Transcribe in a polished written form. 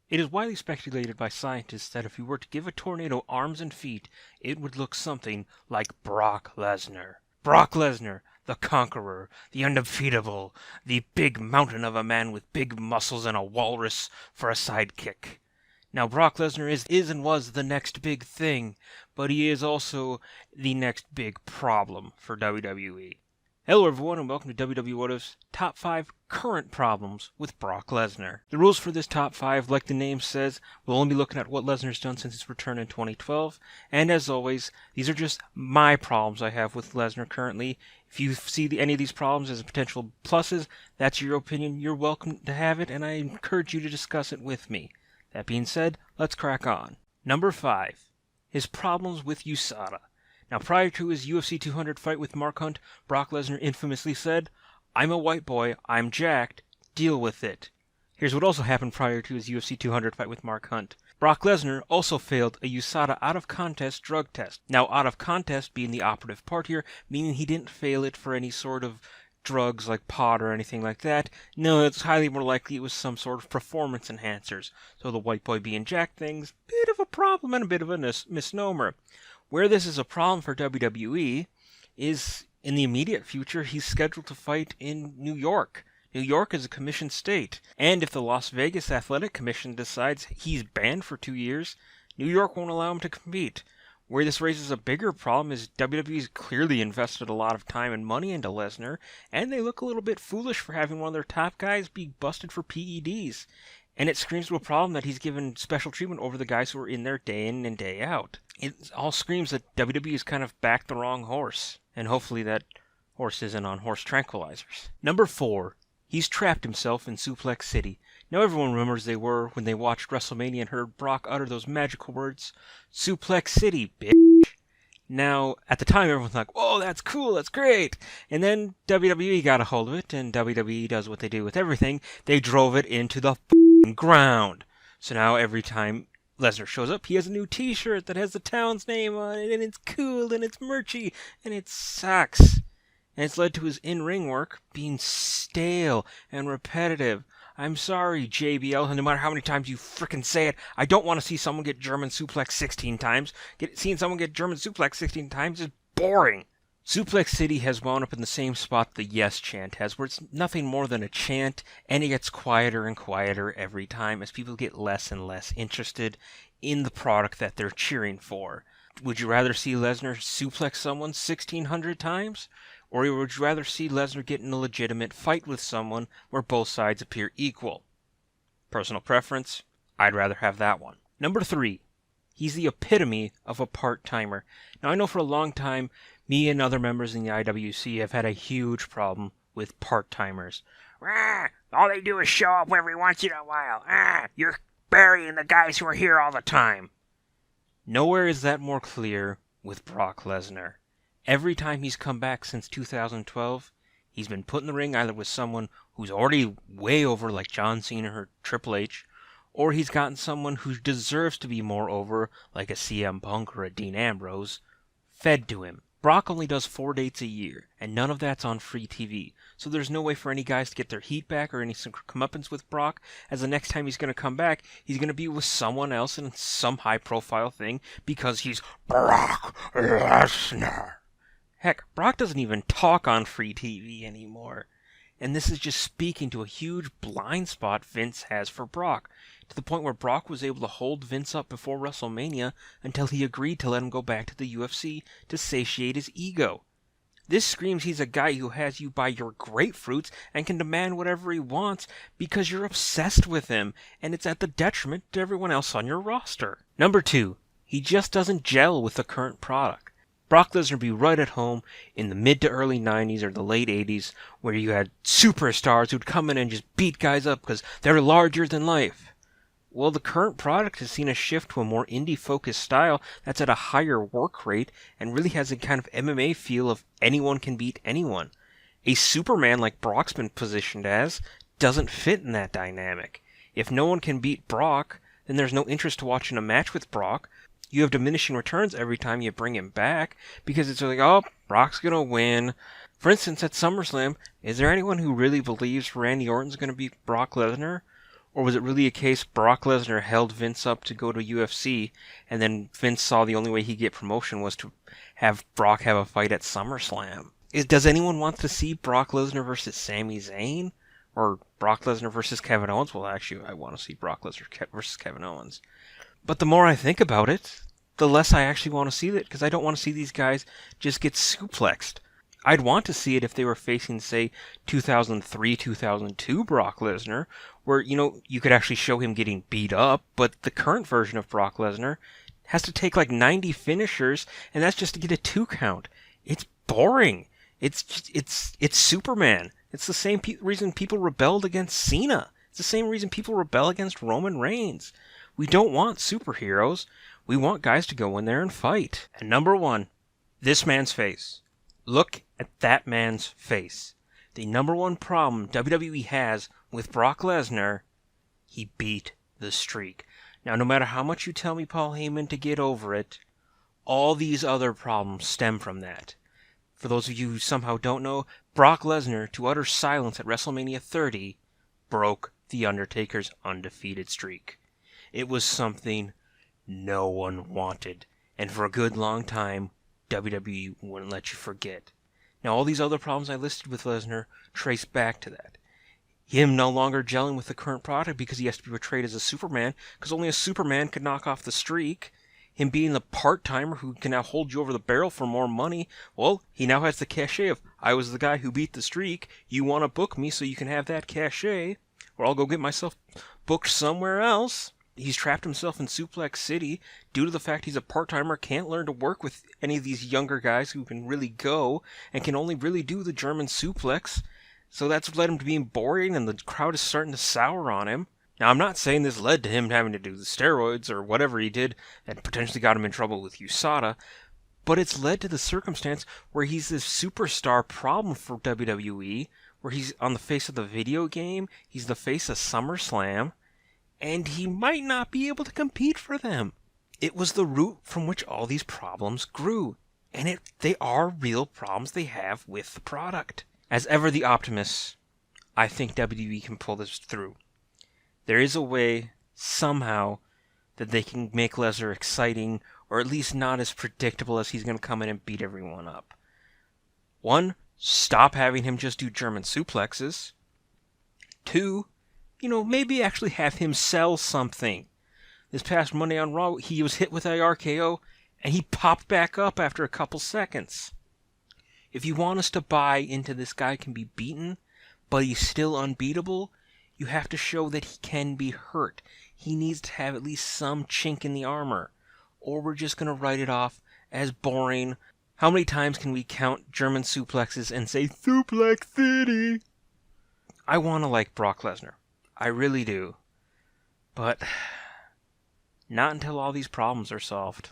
It is widely speculated by scientists that if you were to give a tornado arms and feet, it would look something like Brock Lesnar. Brock Lesnar, the conqueror, the undefeatable, the big mountain of a man with big muscles and a walrus for a sidekick. Now, Brock Lesnar is and was the next big thing, but he is also the next big problem for WWE. Hello everyone and welcome to WWwhatif's Top 5 Current Problems with Brock Lesnar. The rules for this Top 5, like the name says, we'll only be looking at what Lesnar's done since his return in 2012, and as always, these are just my problems I have with Lesnar currently. If you see any of these problems as potential pluses, that's your opinion, you're welcome to have it, and I encourage you to discuss it with me. That being said, let's crack on. Number 5. His problems with USADA. Now, prior to his UFC 200 fight with Mark Hunt, Brock Lesnar infamously said, "I'm a white boy, I'm jacked, deal with it." Here's what also happened prior to his UFC 200 fight with Mark Hunt. Brock Lesnar also failed a USADA out-of-contest drug test. Now, out-of-contest being the operative part here, meaning he didn't fail it for any sort of drugs like pot or anything like that. No, it's highly more likely it was some sort of performance enhancers. So the white boy being jacked thing's a bit of a problem and a bit of a misnomer. Where this is a problem for WWE is in the immediate future, he's scheduled to fight in New York. New York is a commissioned state, and if the Las Vegas Athletic Commission decides he's banned for 2 years, New York won't allow him to compete. Where this raises a bigger problem is WWE's clearly invested a lot of time and money into Lesnar, and they look a little bit foolish for having one of their top guys be busted for PEDs. And it screams to a problem that he's given special treatment over the guys who are in there day in and day out. It all screams that WWE has kind of backed the wrong horse. And hopefully that horse isn't on horse tranquilizers. Number 4. He's trapped himself in Suplex City. Now everyone remembers they were when they watched WrestleMania and heard Brock utter those magical words, "Suplex City, bitch." Now, at the time, everyone's like, "Whoa, that's cool, that's great." And then WWE got a hold of it, and WWE does what they do with everything. They drove it into the ground. So now every time Lesnar shows up, he has a new t-shirt that has the town's name on it, and it's cool, and it's merchy, and it sucks. And it's led to his in-ring work being stale and repetitive. I'm sorry, JBL, no matter how many times you frickin' say it, I don't want to see someone get German suplex 16 times. Seeing someone get German suplex 16 times is boring. Suplex City has wound up in the same spot the Yes chant has, where it's nothing more than a chant, and it gets quieter and quieter every time as people get less and less interested in the product that they're cheering for. Would you rather see Lesnar suplex someone 1,600 times? Or would you rather see Lesnar get in a legitimate fight with someone where both sides appear equal? Personal preference, I'd rather have that one. Number 3. He's the epitome of a part-timer. Now, I know for a long time, me and other members in the IWC have had a huge problem with part-timers. All they do is show up every once in a while. You're burying the guys who are here all the time. Nowhere is that more clear with Brock Lesnar. Every time he's come back since 2012, he's been put in the ring either with someone who's already way over like John Cena or Triple H, or he's gotten someone who deserves to be more over like a CM Punk or a Dean Ambrose, fed to him. Brock only does 4 dates a year, and none of that's on free TV, so there's no way for any guys to get their heat back or any comeuppance with Brock, as the next time he's going to come back, he's going to be with someone else in some high-profile thing, because he's Brock Lesnar. Heck, Brock doesn't even talk on free TV anymore. And this is just speaking to a huge blind spot Vince has for Brock, to the point where Brock was able to hold Vince up before WrestleMania until he agreed to let him go back to the UFC to satiate his ego. This screams he's a guy who has you buy your grapefruits and can demand whatever he wants because you're obsessed with him, and it's at the detriment to everyone else on your roster. Number 2. He just doesn't gel with the current product. Brock Lesnar would be right at home in the mid to early 90s or the late 80s, where you had superstars who'd come in and just beat guys up because they're larger than life. Well, the current product has seen a shift to a more indie-focused style that's at a higher work rate and really has a kind of MMA feel of anyone can beat anyone. A Superman like Brock's been positioned as doesn't fit in that dynamic. If no one can beat Brock, then there's no interest to watching a match with Brock. You have diminishing returns every time you bring him back, because it's like, oh, Brock's going to win. For instance, at SummerSlam, is there anyone who really believes Randy Orton's going to beat Brock Lesnar? Or was it really a case Brock Lesnar held Vince up to go to UFC, and then Vince saw the only way he'd get promotion was to have Brock have a fight at SummerSlam? Does anyone want to see Brock Lesnar versus Sami Zayn? Or Brock Lesnar versus Kevin Owens? Well, actually, I want to see Brock Lesnar versus Kevin Owens. But the more I think about it, the less I actually want to see it, because I don't want to see these guys just get suplexed. I'd want to see it if they were facing, say, 2003, 2002 Brock Lesnar, where, you could actually show him getting beat up, but the current version of Brock Lesnar has to take like 90 finishers, and that's just to get a 2 count. It's boring. It's Superman. It's the same reason people rebelled against Cena. It's the same reason people rebel against Roman Reigns. We don't want superheroes. We want guys to go in there and fight. And number 1, this man's face. Look at that man's face. The number 1 problem WWE has with Brock Lesnar, he beat the streak. Now, no matter how much you tell me, Paul Heyman, to get over it, all these other problems stem from that. For those of you who somehow don't know, Brock Lesnar, to utter silence at WrestleMania 30, broke The Undertaker's undefeated streak. It was something no one wanted, and for a good long time, WWE wouldn't let you forget. Now, all these other problems I listed with Lesnar trace back to that. Him no longer gelling with the current product because he has to be portrayed as a Superman, because only a Superman could knock off the streak. Him being the part-timer who can now hold you over the barrel for more money. Well, he now has the cachet of, I was the guy who beat the streak. You want to book me so you can have that cachet, or I'll go get myself booked somewhere else. He's trapped himself in Suplex City due to the fact he's a part-timer, can't learn to work with any of these younger guys who can really go, and can only really do the German suplex. So that's led him to being boring, and the crowd is starting to sour on him. Now, I'm not saying this led to him having to do the steroids or whatever he did that potentially got him in trouble with USADA, but it's led to the circumstance where he's this superstar problem for WWE, where he's on the face of the video game, he's the face of SummerSlam, and he might not be able to compete for them. It was the root from which all these problems grew, and they are real problems they have with the product. As ever the optimist, I think WWE can pull this through. There is a way, somehow, that they can make Lesnar exciting, or at least not as predictable as he's going to come in and beat everyone up. 1, stop having him just do German suplexes. 2, maybe actually have him sell something. This past Monday on Raw, he was hit with a RKO, and he popped back up after a couple seconds. If you want us to buy into this guy can be beaten, but he's still unbeatable, you have to show that he can be hurt. He needs to have at least some chink in the armor, or we're just going to write it off as boring. How many times can we count German suplexes and say, Suplex City? I want to like Brock Lesnar. I really do. But not until all these problems are solved.